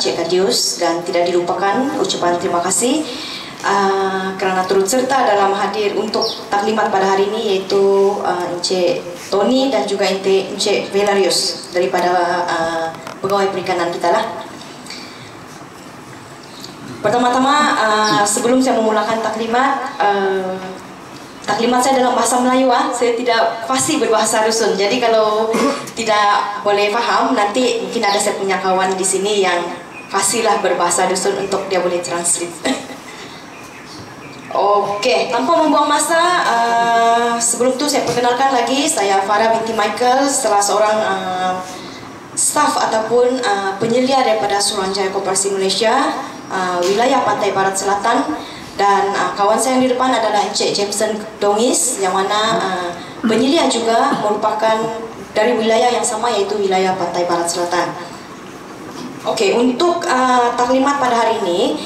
Cik Kadius, dan tidak dilupakan ucapan terima kasih kerana turut serta dalam hadir untuk taklimat pada hari ini, yaitu Encik Tony dan juga Encik Velarius daripada pegawai perikanan kita lah. Pertama-tama, sebelum saya memulakan taklimat saya dalam bahasa Melayu. Saya tidak fasih berbahasa dusun, jadi kalau tidak boleh faham, nanti mungkin ada saya punya kawan di sini yang fasih lah berbahasa dusun untuk dia boleh translate. Okey, tanpa membuang masa, sebelum tu saya perkenalkan lagi, saya Farah binti Michael, salah seorang staf ataupun penyelia daripada Suruhanjaya Koperasi Malaysia, wilayah Pantai Barat Selatan. Dan kawan saya yang di depan adalah Encik Jameson Dongis, yang mana penyelia juga merupakan dari wilayah yang sama, iaitu wilayah Pantai Barat Selatan. Okey, untuk taklimat pada hari ini,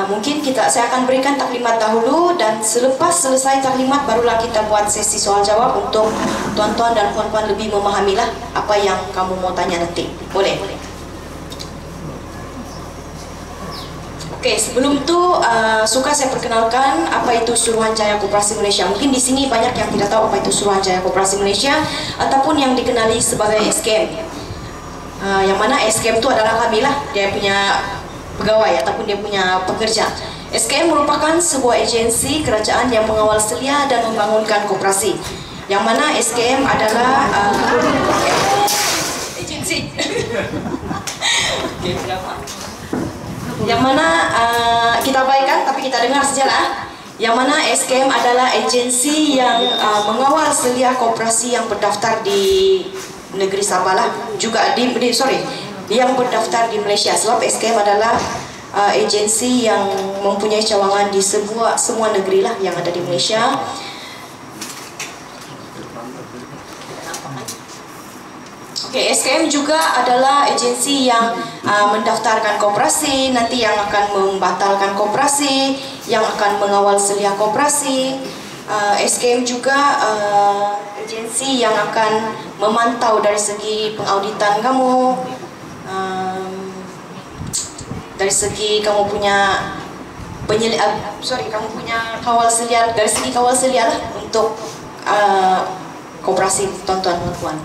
mungkin saya akan berikan taklimat dahulu, dan selepas selesai taklimat barulah kita buat sesi soal jawab untuk tuan-tuan dan puan-puan lebih memahamilah apa yang kamu mau tanya nanti. Boleh? Okey, sebelum tu suka saya perkenalkan apa itu Suruhanjaya Koperasi Malaysia. Mungkin di sini banyak yang tidak tahu apa itu Suruhanjaya Koperasi Malaysia ataupun yang dikenali sebagai SKM. Yang mana SKM itu adalah kami lah, dia punya pegawai ataupun dia punya pekerja. SKM merupakan sebuah agensi kerajaan yang mengawal selia dan membangunkan koperasi. Yang mana SKM adalah agensi. Okey, berapa? Yang mana kita abaikan tapi kita dengar sajalah. Yang mana SKM adalah agensi yang mengawal selia koperasi yang berdaftar di negeri Sabah lah, juga yang berdaftar di Malaysia, sebab SKM adalah agensi yang mempunyai cawangan di semua negeri lah yang ada di Malaysia. Okay, SKM juga adalah agensi yang mendaftarkan koperasi, nanti yang akan membatalkan koperasi, yang akan mengawal selia koperasi. SKM juga agensi yang akan memantau dari segi pengauditan kamu, dari segi kamu punya kamu punya kawal selia, dari segi kawal selia lah untuk koperasi tuan-tuan dan puan.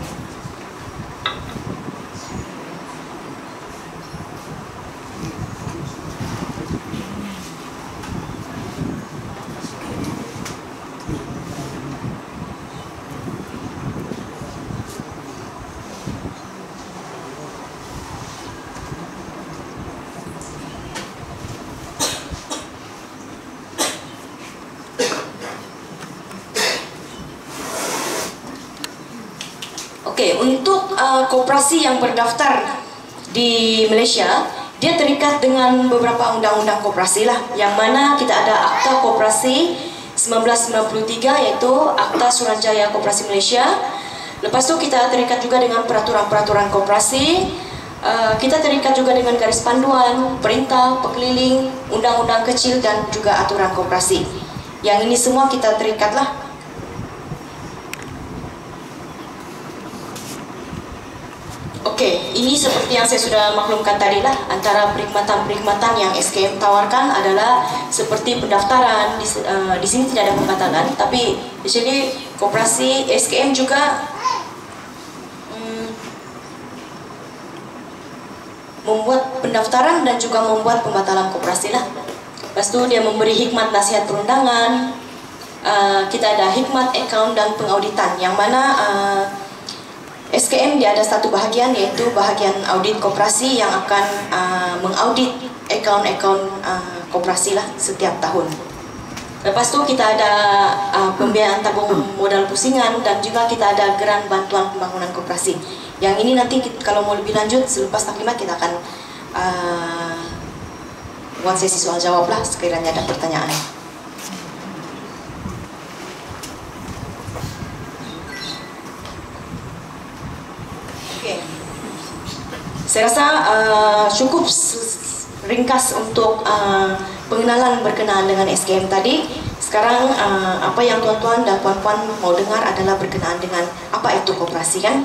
Okey, untuk koperasi yang berdaftar di Malaysia, dia terikat dengan beberapa undang-undang koperasi lah, yang mana kita ada Akta Koperasi 1993, iaitu Akta Suruhanjaya Koperasi Malaysia. Lepas tu kita terikat juga dengan peraturan-peraturan koperasi. Kita terikat juga dengan garis panduan, perintah, pekeliling, undang-undang kecil dan juga aturan koperasi. Yang ini semua kita terikat lah. Okey, ini seperti yang saya sudah maklumkan tadi lah, antara perkhidmatan-perkhidmatan yang SKM tawarkan adalah seperti pendaftaran. Di sini tidak ada pembatalan, tapi di sini koperasi SKM juga membuat pendaftaran dan juga membuat pembatalan koperasi lah. Lepas tu dia memberi hikmat nasihat perundangan. Kita ada hikmat akaun dan pengauditan, yang mana SKM dia ada satu bahagian, iaitu bahagian audit koperasi yang akan mengaudit akaun-akaun koperasi lah setiap tahun. Lepas tu kita ada pembiayaan tabung modal pusingan, dan juga kita ada geran bantuan pembangunan koperasi. Yang ini nanti kalau mau lebih lanjut selepas taklimat kita akan buat sesi soal jawab lah sekiranya ada pertanyaan. Saya rasa cukup ringkas untuk pengenalan berkenaan dengan SKM tadi. Sekarang apa yang tuan-tuan dan puan-puan mau dengar adalah berkenaan dengan apa itu koperasi, kan?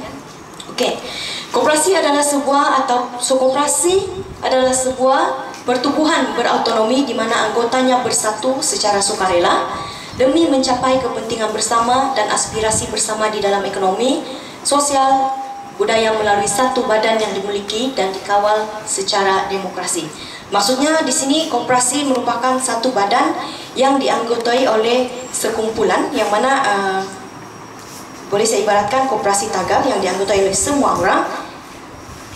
Okey. Koperasi adalah sebuah pertubuhan berautonomi di mana anggotanya bersatu secara sukarela demi mencapai kepentingan bersama dan aspirasi bersama di dalam ekonomi, sosial, budaya melalui satu badan yang dimiliki dan dikawal secara demokrasi. Maksudnya di sini koperasi merupakan satu badan yang dianggotai oleh sekumpulan yang mana boleh saya ibaratkan koperasi tagal yang dianggotai oleh semua orang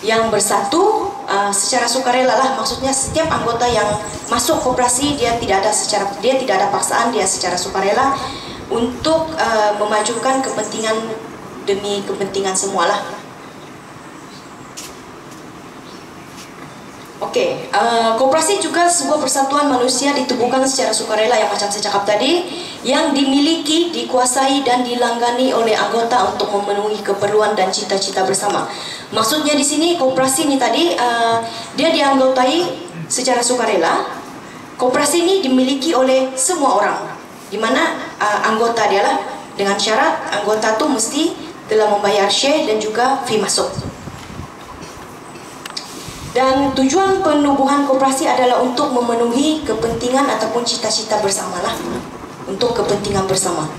yang bersatu secara sukarela lah. Maksudnya setiap anggota yang masuk koperasi dia tidak ada paksaan, dia secara sukarela untuk memajukan kepentingan demi kepentingan semualah. Okey, koperasi juga sebuah persatuan manusia ditubuhkan secara sukarela yang macam saya cakap tadi, yang dimiliki, dikuasai dan dilanggani oleh anggota untuk memenuhi keperluan dan cita-cita bersama. Maksudnya di sini koperasi ini tadi dia dianggotai secara sukarela. Koperasi ini dimiliki oleh semua orang, di mana anggota dia lah, dengan syarat anggota tu mesti telah membayar share dan juga fee masuk. Dan tujuan penubuhan koperasi adalah untuk memenuhi kepentingan ataupun cita-cita bersama lah, untuk kepentingan bersama.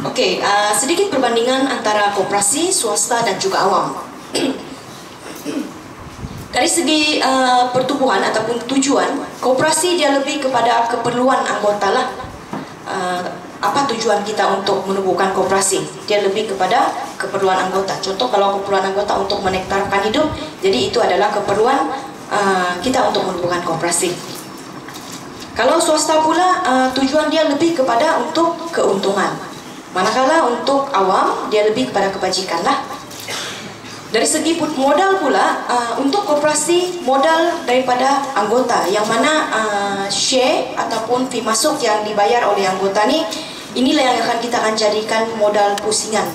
Okey, sedikit perbandingan antara koperasi, swasta dan juga awam. Dari segi pertubuhan ataupun tujuan, koperasi dia lebih kepada keperluan anggota lah. Apa tujuan kita untuk menubuhkan koperasi? Dia lebih kepada keperluan anggota. Contoh kalau keperluan anggota untuk menektarkan hidup, jadi itu adalah keperluan kita untuk menubuhkan koperasi. Kalau swasta pula, tujuan dia lebih kepada untuk keuntungan. Manakala untuk awam, dia lebih kepada kebajikan lah. Dari segi modal pula, untuk koperasi modal daripada anggota, yang mana share ataupun fee masuk yang dibayar oleh anggota ni, inilah yang kita akan jadikan modal pusingan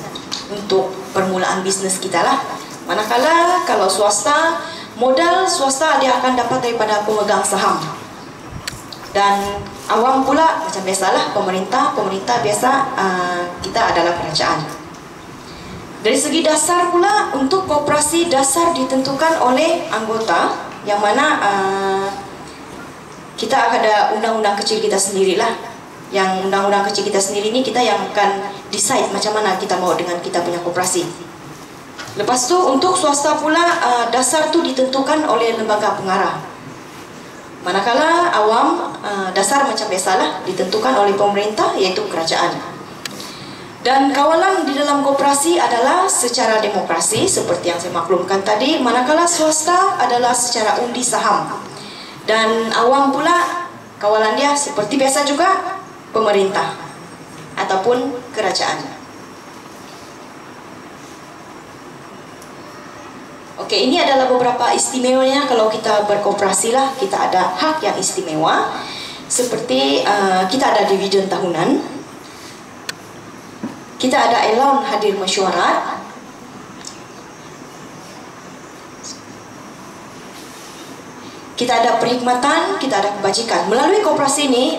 untuk permulaan bisnes kita lah. Manakala kalau swasta, modal swasta dia akan dapat daripada pemegang saham. Dan awam pula macam biasalah, pemerintah biasa kita adalah kerajaan. Dari segi dasar pula, untuk koperasi dasar ditentukan oleh anggota, yang mana kita ada undang-undang kecil kita sendirilah. Yang undang-undang kecil kita sendiri ni kita yang akan decide macam mana kita mau dengan kita punya koperasi. Lepas tu untuk swasta pula, dasar tu ditentukan oleh lembaga pengarah. Manakala awam, dasar macam biasalah ditentukan oleh pemerintah, iaitu kerajaan. Dan kawalan di dalam koperasi adalah secara demokrasi seperti yang saya maklumkan tadi, manakala swasta adalah secara undi saham. Dan awam pula kawalan dia seperti biasa juga, pemerintah ataupun kerajaan. Okey, ini adalah beberapa istimewanya kalau kita berkoperasi lah. Kita ada hak yang istimewa, seperti kita ada dividen tahunan, kita ada allowance hadir mesyuarat, kita ada perkhidmatan, kita ada kebajikan. Melalui koperasi ini,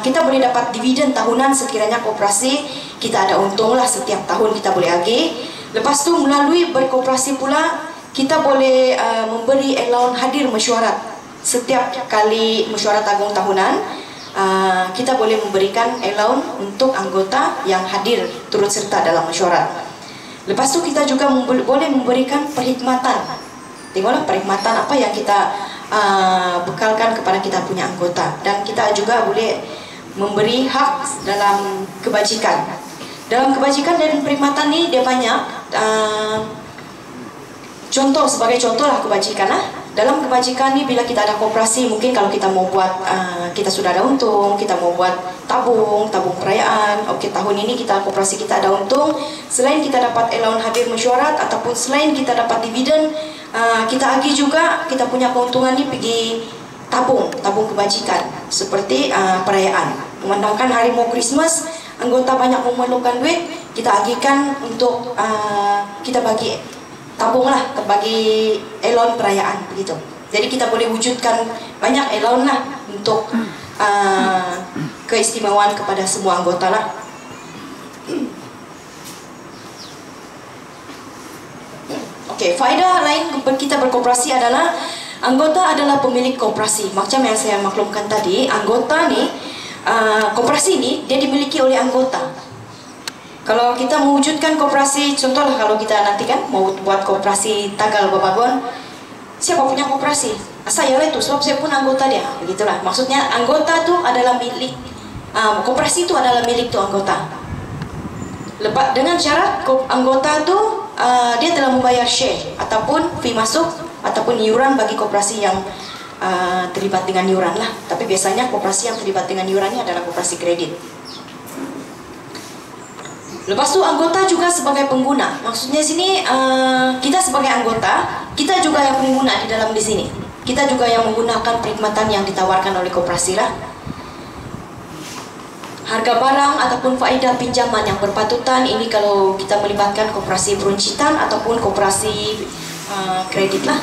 kita boleh dapat dividen tahunan sekiranya koperasi kita ada untung lah, setiap tahun kita boleh agih. Lepas tu melalui berkoperasi pula, kita boleh memberi allowance hadir mesyuarat. Setiap kali mesyuarat agung tahunan, kita boleh memberikan allowance untuk anggota yang hadir turut serta dalam mesyuarat. Lepas tu kita juga boleh memberikan perkhidmatan. Tengoklah perkhidmatan apa yang kita bekalkan kepada kita punya anggota. Dan kita juga boleh memberi hak dalam kebajikan. Dalam kebajikan dan perkhidmatan ni dia banyak. Contoh, sebagai contoh lah kebajikan lah. Dalam kebajikan ni bila kita ada koperasi, mungkin kalau kita mau buat, kita sudah ada untung, kita mau buat tabung perayaan. Okey, tahun ini kita koperasi kita ada untung, selain kita dapat allowance hadir mesyuarat ataupun selain kita dapat dividen, kita agih juga kita punya keuntungan ni pergi tabung kebajikan seperti perayaan. Memandangkan hari mau Christmas, anggota banyak memerlukan duit, kita agihkan untuk kita bagi tabung lah, bagi allowance perayaan begitu. Jadi kita boleh wujudkan banyak allowance lah untuk keistimewaan kepada semua anggota lah. Oke, faedah lain kita berkoperasi adalah anggota adalah pemilik koperasi. Macam yang saya maklumkan tadi, anggota nih, koperasi ini dia dimiliki oleh anggota. Kalau kita mewujudkan koperasi, contohlah kalau kita nanti kan mau buat koperasi Tagal Babagon, siapa punya koperasi? Saya lah itu, sebab saya pun anggota dia. Begitulah. Maksudnya anggota itu adalah milik, koperasi itu adalah milik tuh anggota. Lepas dengan syarat anggota itu dia telah membayar share ataupun fee masuk ataupun iuran bagi koperasi yang terlibat dengan iuran lah. Tapi biasanya koperasi yang terlibat dengan iurannya adalah koperasi kredit. Lepas itu anggota juga sebagai pengguna. Maksudnya sini kita sebagai anggota, kita juga yang pengguna di sini. Kita juga yang menggunakan perkhidmatan yang ditawarkan oleh koperasi lah. Harga barang ataupun faedah pinjaman yang berpatutan ini kalau kita melibatkan koperasi peruncitan ataupun koperasi kredit lah.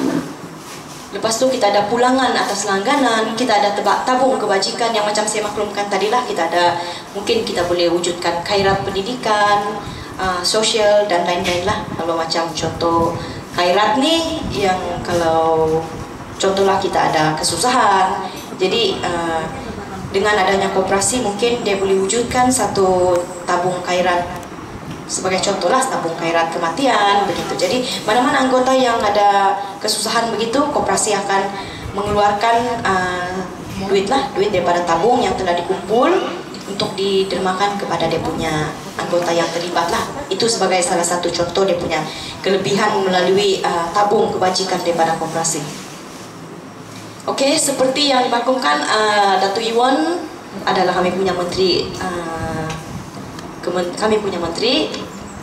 Lepas itu kita ada pulangan atas langganan, kita ada tabung kebajikan yang macam saya maklumkan tadi lah. Kita ada, mungkin kita boleh wujudkan khairat pendidikan, sosial dan lain-lain lah. Kalau macam contoh khairat nih, yang kalau contohlah kita ada kesusahan, jadi dengan adanya koperasi mungkin dia boleh wujudkan satu tabung khairat, sebagai contoh lah tabung khairat kematian begitu. Jadi mana-mana anggota yang ada kesusahan begitu, koperasi akan mengeluarkan duit daripada tabung yang telah dikumpul untuk didermakan kepada dia punya anggota yang terlibat lah. Itu sebagai salah satu contoh dia punya kelebihan melalui tabung kebajikan daripada koperasi. Oke, seperti yang dimaklumkan, Datuk Iwan adalah kami punya menteri. Kami punya menteri.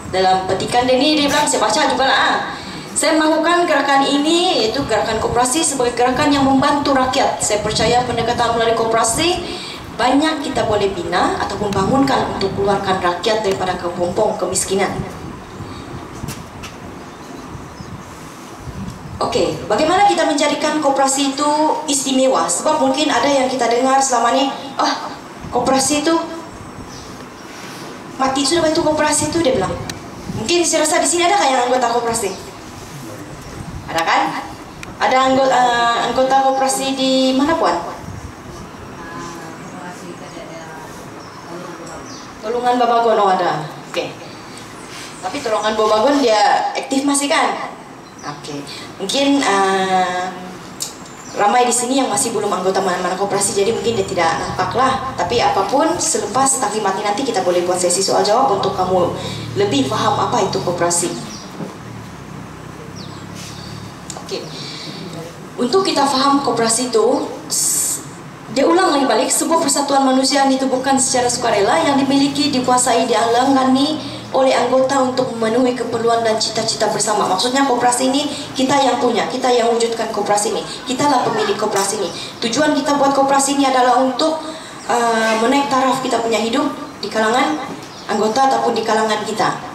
Dalam petikan dia ni, dia bilang, saya baca juga lah. Saya melakukan gerakan ini, yaitu gerakan koperasi sebagai gerakan yang membantu rakyat. Saya percaya pendekatan melalui koperasi banyak kita boleh bina ataupun bangunkan untuk keluarkan rakyat daripada kepompong kemiskinan. Oke, bagaimana kita menjadikan koperasi itu istimewa? Sebab mungkin ada yang kita dengar selama ini, koperasi itu mati sudah, itu koperasi itu, dia bilang. Mungkin saya rasa di sini ada yang anggota koperasi? Ada kan? Ada anggota koperasi di mana Puan? Tolongan Babagon, ada. Oke. Tapi Tolongan Babagon dia aktif masih kan? Oke, mungkin ramai di sini yang masih belum anggota mana-mana koperasi, jadi mungkin dia tidak nampak lah. Tapi apapun, selepas taklim mati nanti kita boleh buat sesi soal jawab untuk kamu lebih faham apa itu koperasi. Oke, untuk kita faham koperasi itu, dia ulang lagi balik, sebuah persatuan manusia yang ditubuhkan secara sukarela yang dimiliki, dikuasai, dialangani oleh anggota untuk memenuhi keperluan dan cita-cita bersama. Maksudnya koperasi ini kita yang punya, kita yang wujudkan koperasi ini, kita lah pemilik koperasi ini. Tujuan kita buat koperasi ini adalah untuk menaik taraf kita punya hidup di kalangan anggota ataupun di kalangan kita.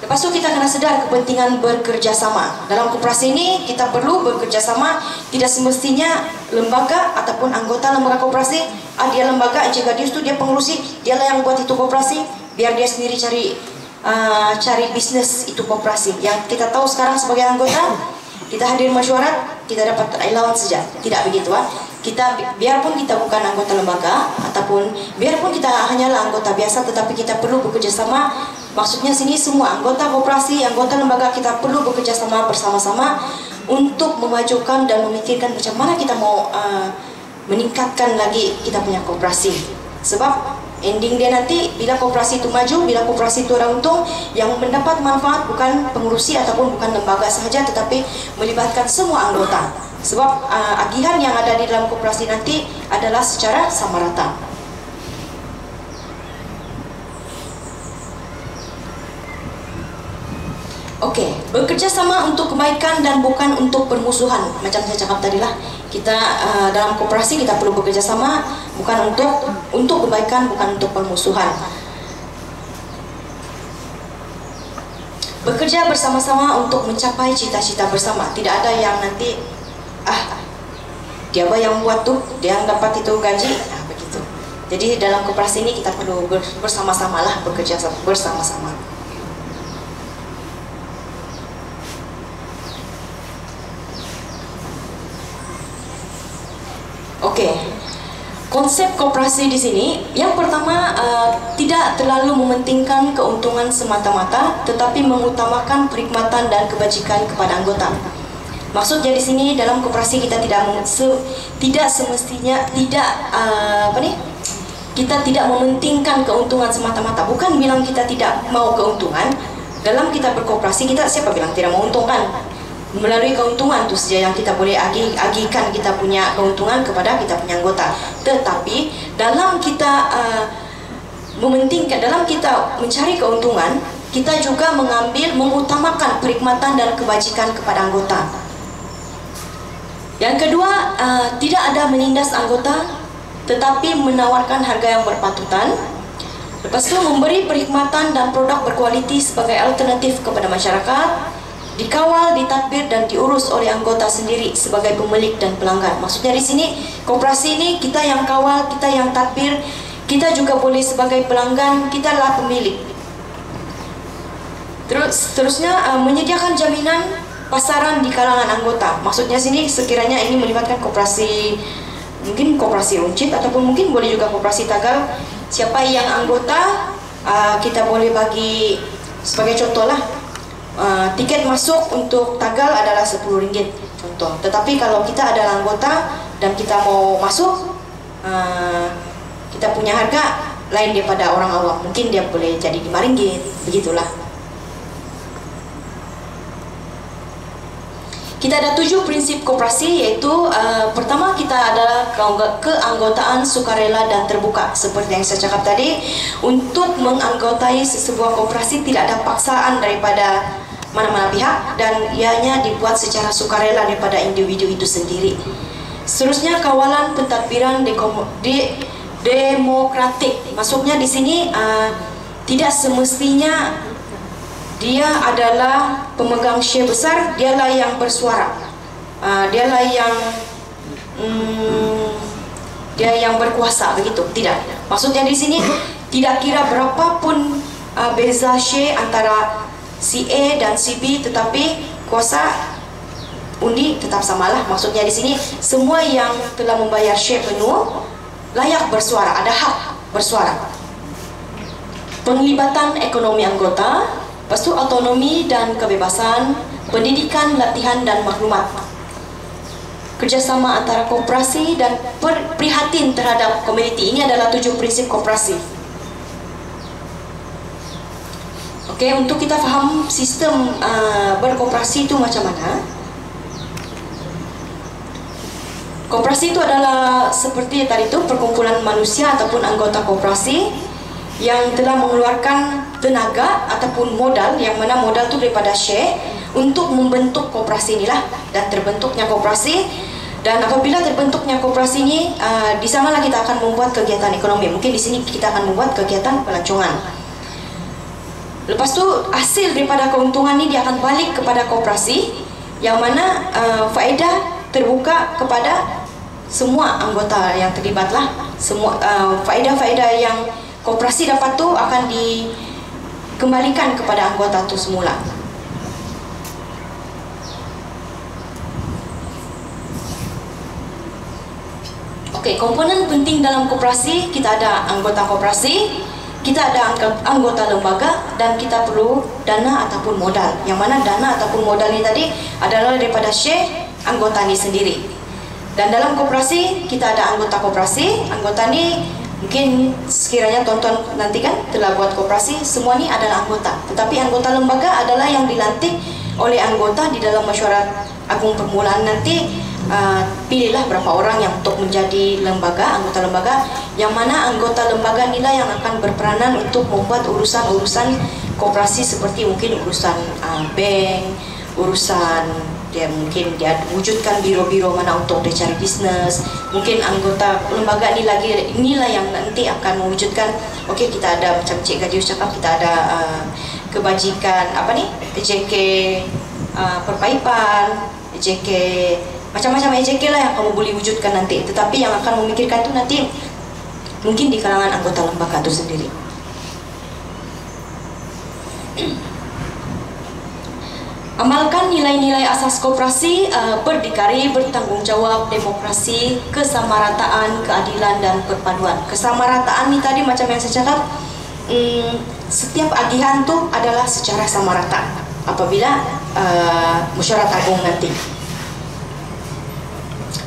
Lepas itu kita kena sedar kepentingan bekerja sama. Dalam koperasi ini kita perlu bekerja sama. Tidak semestinya lembaga ataupun anggota lembaga koperasi, dia lembaga, Encik Gadius itu dia pengurusi, dialah yang buat itu koperasi, biar dia sendiri cari bisnis itu koperasi. Yang kita tahu sekarang sebagai anggota, kita hadir mesyuarat, kita dapat allowance saja. Tidak begitu, kita biarpun kita bukan anggota lembaga ataupun biarpun kita hanyalah anggota biasa, tetapi kita perlu bekerja sama. Maksudnya sini semua anggota koperasi, anggota lembaga kita perlu bekerja sama bersama-sama untuk memajukan dan memikirkan macam mana kita mau meningkatkan lagi kita punya koperasi. Sebab ending dia nanti bila koperasi itu maju, bila koperasi itu ada untung, yang mendapat manfaat bukan pengurusi ataupun bukan lembaga sahaja, tetapi melibatkan semua anggota. Sebab agihan yang ada di dalam koperasi nanti adalah secara sama rata. Oke, bekerja sama untuk kebaikan dan bukan untuk permusuhan. Macam saya cakap tadi lah, kita dalam koperasi kita perlu bekerja sama bukan untuk kebaikan, bukan untuk permusuhan. Bekerja bersama-sama untuk mencapai cita-cita bersama. Tidak ada yang nanti dia yang buat tuh, dia yang dapat itu gaji, begitu. Jadi dalam koperasi ini kita perlu bersama-sama lah, bekerja bersama-sama. Okey. Konsep koperasi di sini, yang pertama tidak terlalu mementingkan keuntungan semata-mata, tetapi mengutamakan perkhidmatan dan kebajikan kepada anggota. Maksudnya di sini dalam koperasi kita tidak semestinya kita tidak mementingkan keuntungan semata-mata. Bukan bilang kita tidak mau keuntungan. Dalam kita berkoperasi, kita siapa bilang tidak menguntungkan? Melalui keuntungan itu saja yang kita boleh agihkan kita punya keuntungan kepada kita punya anggota. Tetapi dalam kita mementingkan, dalam kita mencari keuntungan, kita juga mengutamakan perkhidmatan dan kebajikan kepada anggota. Yang kedua, tidak ada menindas anggota, tetapi menawarkan harga yang berpatutan. Lepas itu, memberi perkhidmatan dan produk berkualiti sebagai alternatif kepada masyarakat. Dikawal, ditadbir dan diurus oleh anggota sendiri sebagai pemilik dan pelanggan. Maksudnya di sini koperasi ini kita yang kawal, kita yang tadbir, kita juga boleh sebagai pelanggan, kita adalah pemilik. Terusnya menyediakan jaminan pasaran di kalangan anggota. Maksudnya sini sekiranya ini melibatkan koperasi, mungkin koperasi runcit ataupun mungkin boleh juga koperasi tagal. Siapa yang anggota, kita boleh bagi sebagai contoh lah. Tiket masuk untuk tagal adalah RM10 contoh. Tetapi kalau kita adalah anggota dan kita mau masuk, kita punya harga lain daripada orang awam. Mungkin dia boleh jadi RM5, begitulah. Kita ada 7 prinsip koperasi, yaitu pertama kita adalah keanggotaan sukarela dan terbuka. Seperti yang saya cakap tadi, untuk menganggotai sebuah koperasi tidak ada paksaan daripada mana-mana pihak dan ianya dibuat secara sukarela daripada individu itu sendiri. Seterusnya, kawalan pentadbiran demokratik. Maksudnya di sini tidak semestinya dia adalah pemegang share besar, dialah yang bersuara, dialah yang dia yang berkuasa, begitu. Tidak. Maksudnya di sini tidak kira berapapun beza share antara si A dan si B, tetapi kuasa undi tetap samalah. Maksudnya di sini semua yang telah membayar share penuh layak bersuara, ada hak bersuara. Penglibatan ekonomi anggota. Lepas itu autonomi dan kebebasan, pendidikan, latihan dan maklumat. Kerjasama antara koperasi dan prihatin terhadap komuniti. Ini adalah 7 prinsip koperasi. Okey, untuk kita faham sistem berkoperasi itu macam mana. Koperasi itu adalah seperti tadi itu, perkumpulan manusia ataupun anggota koperasi yang telah mengeluarkan tenaga ataupun modal, yang mana modal itu daripada share untuk membentuk koperasi inilah, dan terbentuknya koperasi. Dan apabila terbentuknya koperasi ini, di sanalah kita akan membuat kegiatan ekonomi. Mungkin di sini kita akan membuat kegiatan pelancongan. Lepas tu hasil daripada keuntungan ini dia akan balik kepada koperasi, yang mana faedah terbuka kepada semua anggota yang terlibat lah. Semua faedah-faedah yang koperasi dapat tu akan dikembalikan kepada anggota tu semula. Okey, komponen penting dalam koperasi, kita ada anggota koperasi, kita ada anggota lembaga, dan kita perlu dana ataupun modal. Yang mana dana ataupun modal ini tadi adalah daripada share anggota ini sendiri. Dan dalam koperasi kita ada anggota koperasi. Anggota ni mungkin sekiranya tonton nanti kan telah buat koperasi, semua ni adalah anggota. Tetapi anggota lembaga adalah yang dilantik oleh anggota di dalam mesyuarat agung permulaan nanti. Pilihlah berapa orang yang untuk menjadi lembaga, anggota lembaga, yang mana anggota lembaga inilah yang akan berperanan untuk membuat urusan-urusan koperasi, seperti mungkin urusan bank, urusan dia mungkin dia wujudkan biro-biro mana untuk dia cari bisnes. Mungkin anggota lembaga inilah yang nanti akan mewujudkan, okey, kita ada macam Cik Gadius cakap, kita ada kebajikan EJK perpaipan, EJK macam-macam EJK lah yang kamu boleh wujudkan nanti. Tetapi yang akan memikirkan itu nanti mungkin di kalangan anggota lembaga itu sendiri. Amalkan nilai-nilai asas koperasi, berdikari, bertanggung jawab, demokrasi, kesamarataan, keadilan, dan perpaduan. Kesamarataan ni tadi macam yang saya cakap, setiap agihan tu adalah secara sama rata apabila mesyuarat agung nanti.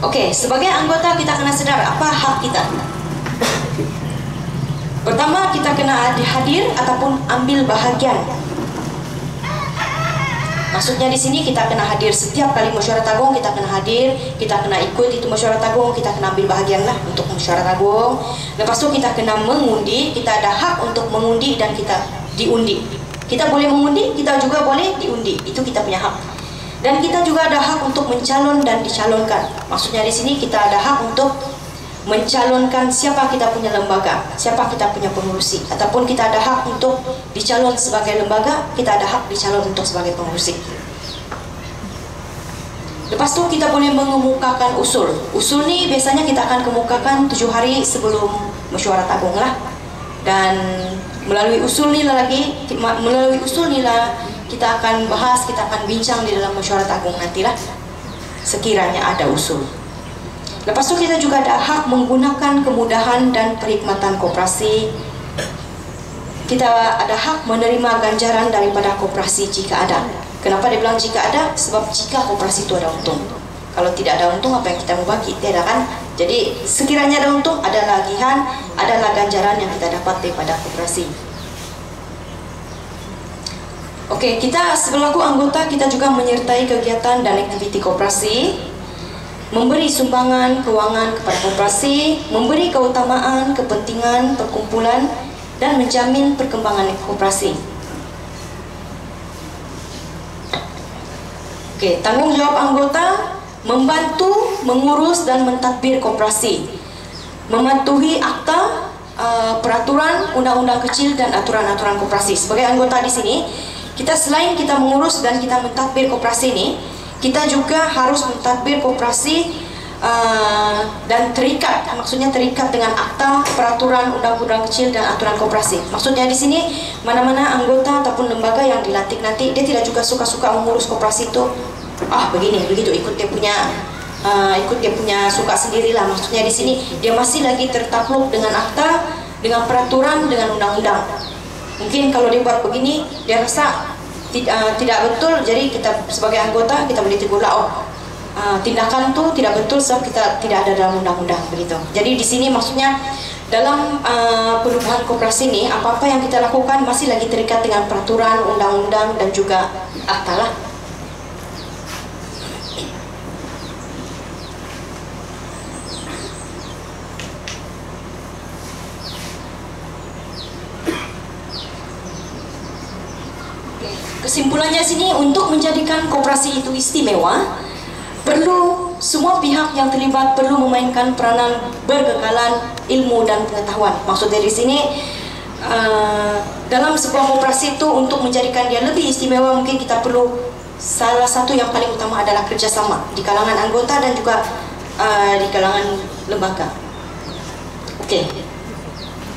Okey, sebagai anggota kita kena sedar apa hak kita. Pertama, kita kena hadir ataupun ambil bahagian. Maksudnya di sini kita kena hadir setiap kali mesyuarat agung, kita kena hadir, kita kena ikut itu mesyuarat agung, kita kena ambil bahagian lah untuk mesyuarat agung. Lepas tu kita kena mengundi, kita ada hak untuk mengundi dan kita diundi. Kita boleh mengundi, kita juga boleh diundi. Itu kita punya hak. Dan kita juga ada hak untuk mencalon dan dicalonkan. Maksudnya di sini kita ada hak untuk mencalonkan siapa kita punya lembaga, siapa kita punya pengurusi, ataupun kita ada hak untuk dicalon sebagai lembaga, kita ada hak dicalon untuk sebagai pengurusi. Lepas tu kita boleh mengemukakan usul. Usul ni biasanya kita akan kemukakan 7 hari sebelum mesyuarat agung lah. Dan melalui usul ni lah kita akan bahas, kita akan bincang di dalam mesyuarat agung nantilah, sekiranya ada usul. Lepas tu kita juga ada hak menggunakan kemudahan dan perkhidmatan koperasi. Kita ada hak menerima ganjaran daripada koperasi jika ada. Kenapa dia bilang jika ada? Sebab jika koperasi itu ada untung. Kalau tidak ada untung, apa yang kita mau bagi? Tidak kan? Jadi sekiranya ada untung, ada lagihan, adalah ganjaran yang kita dapat daripada koperasi. Okey, kita selaku anggota kita juga menyertai kegiatan dan aktiviti koperasi, memberi sumbangan kewangan kepada koperasi, memberi keutamaan kepentingan perkumpulan dan menjamin perkembangan koperasi. Okey, tanggungjawab anggota membantu mengurus dan mentadbir koperasi, mematuhi akta, peraturan, undang-undang kecil dan aturan-aturan koperasi. Sebagai anggota di sini, kita selain kita mengurus dan kita mentadbir koperasi ini, kita juga harus mentadbir koperasi dan terikat, maksudnya terikat dengan akta, peraturan, undang-undang kecil dan aturan koperasi. Maksudnya di sini mana-mana anggota ataupun lembaga yang dilantik nanti, dia tidak juga suka-suka mengurus koperasi itu. Begini, begitu, ikut dia punya suka sendirilah. Maksudnya di sini dia masih lagi tertakluk dengan akta, dengan peraturan, dengan undang-undang. Mungkin kalau dia buat begini, dia rasa tidak betul, jadi kita sebagai anggota kita boleh tegur lah, tindakan tu tidak betul sebab kita tidak ada dalam undang-undang, begitu. Jadi di sini maksudnya dalam perubahan koperasi ini, apa-apa yang kita lakukan masih lagi terikat dengan peraturan, undang-undang dan juga akta lah. Kesimpulannya sini, untuk menjadikan koperasi itu istimewa, perlu semua pihak yang terlibat perlu memainkan peranan berkekalan ilmu dan pengetahuan. Maksud dari sini, dalam sebuah koperasi itu untuk menjadikan dia lebih istimewa, mungkin kita perlu salah satu yang paling utama adalah kerjasama di kalangan anggota dan juga di kalangan lembaga. Okey,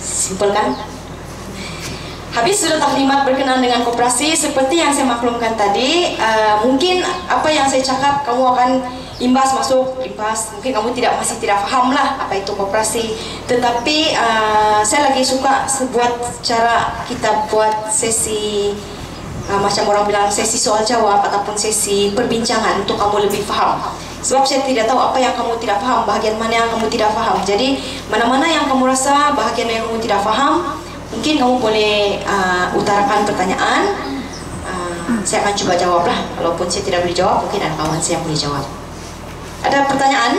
simpel kan? Habis sudah taklimat berkenaan dengan koperasi, seperti yang saya maklumkan tadi, mungkin apa yang saya cakap kamu akan imbas. Mungkin kamu masih tidak faham lah apa itu koperasi. Tetapi saya lagi suka buat cara kita buat sesi macam orang bilang sesi soal jawab ataupun sesi perbincangan untuk kamu lebih faham. Sebab saya tidak tahu apa yang kamu tidak faham, bahagian mana yang kamu tidak faham. Jadi mana-mana yang kamu rasa bahagian yang kamu tidak faham, mungkin kamu boleh utarakan pertanyaan. Saya akan coba jawab lah. Walaupun saya tidak boleh jawab, mungkin ada kawan saya yang boleh jawab. Ada pertanyaan?